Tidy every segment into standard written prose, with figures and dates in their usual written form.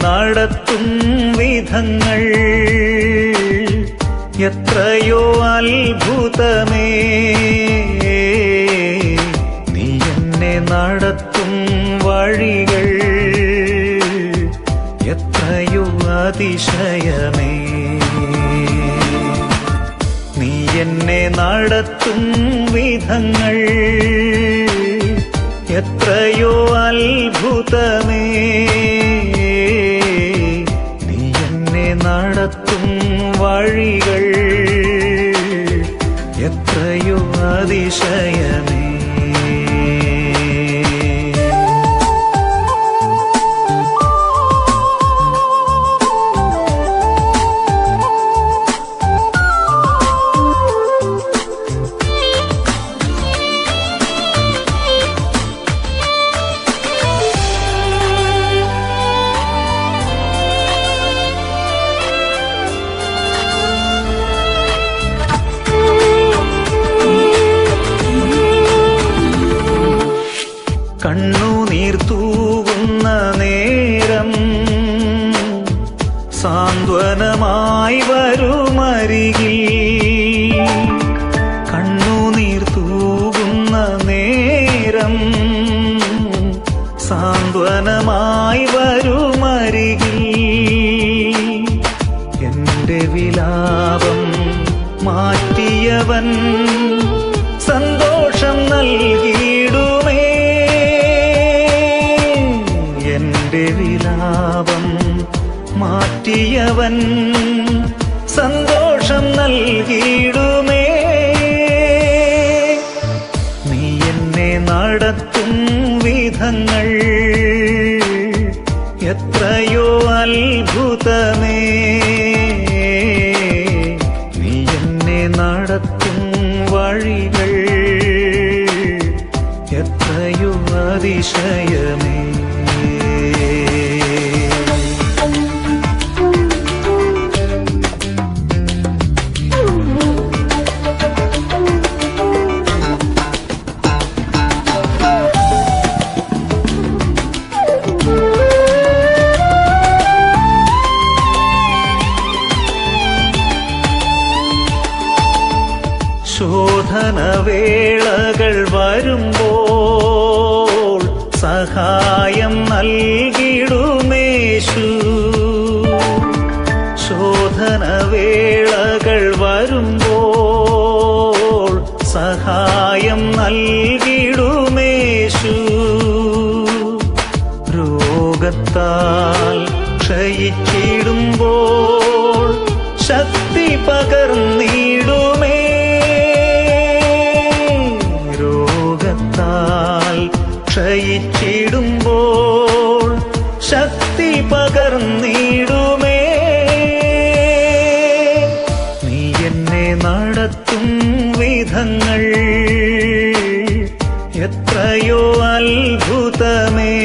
നടത്തും വിധങ്ങൾ എത്രയോ അത്ഭുതമേ, നീ എന്നെ നടത്തും വഴികൾ എത്രയോ അതിശയമേ. നീ എന്നെ നടത്തും വിധങ്ങൾ എത്രയോ അത്ഭുതമേ, നടത്തും വഴികൾ എത്രയോ അതിശയമേ. കണ്ണുനീർ തൂകുന്ന നേരം സാന്ത്വനമായി വരുമരികിൽ, കണ്ണുനീർ തൂകുന്ന നേരം സാന്ത്വനമായി വരുമരികിൽ, എന്റെ വിലാപം മാറ്റിയവൻ സന്തോഷം നൽകിയിടുമേ. എന്റെ വിലാപം മാറ്റിയവൻ സന്തോഷം നൽകിയിടുമേ. നീ എന്നെ നടത്തും വിധങ്ങൾ എത്രയോ അത്ഭുതമേ, നീ എന്നെ നടത്തും വഴികൾ എത്രയോ അതിശയമേ. ശോധനവേളകൾ വരുമ്പോൾ സഹായം നൽകിടുമേശു. ശോധനവേളകൾ വരുമ്പോൾ സഹായം നൽകിടുമേശു. രോഗത്താൽ ക്ഷയിച്ചിടുമ്പോൾ ശക്തി പകർന്നിടുമേ. ക്ഷയിച്ചിടുമ്പോൾ ശക്തി പകർന്നിടുമേ. നീ എന്നെ നടത്തും വിധങ്ങൾ എത്രയോ അത്ഭുതമേ,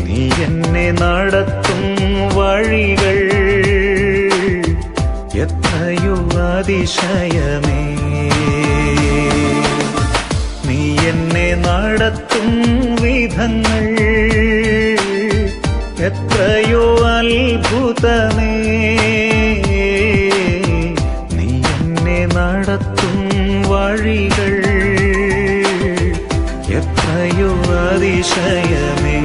നീ എന്നെ നടത്തും വഴികൾ എത്രയോ അതിശയമേ. നീ എന്നെ നടത്തും വിധങ്ങൾ എത്രയോ അത്ഭുതമേ, നീ എന്നെ നടത്തും വഴികൾ എത്രയോ അതിശയമേ.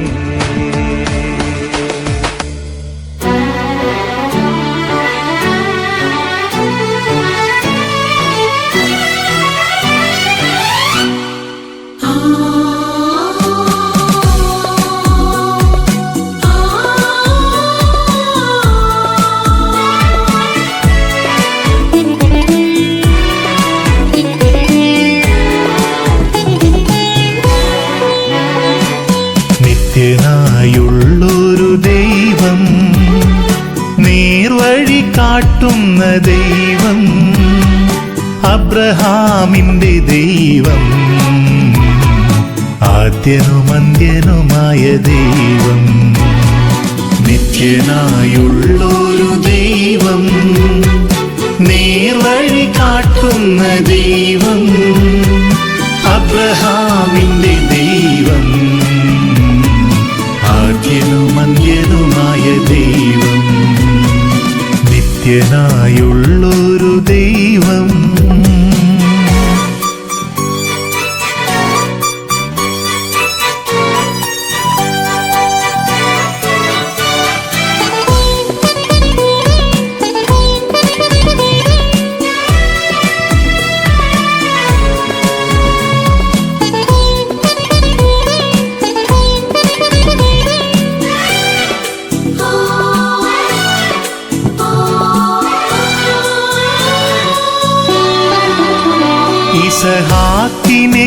കാട്ടുന്ന ദൈവം, അബ്രഹാമിന്റെ ദൈവം, ആദ്യനും അന്ത്യനുമായ ദൈവം, നിത്യനായുള്ളൊരു ദൈവം, നേർവഴി കാട്ടുന്ന ദൈവം, അബ്രഹാമിന്റെ ദൈവം, ആദ്യനും അന്ത്യനുമായ ദൈവം, നിത്യനായുള്ളൊരു ദൈവം. ഇസഹാക്കിനെ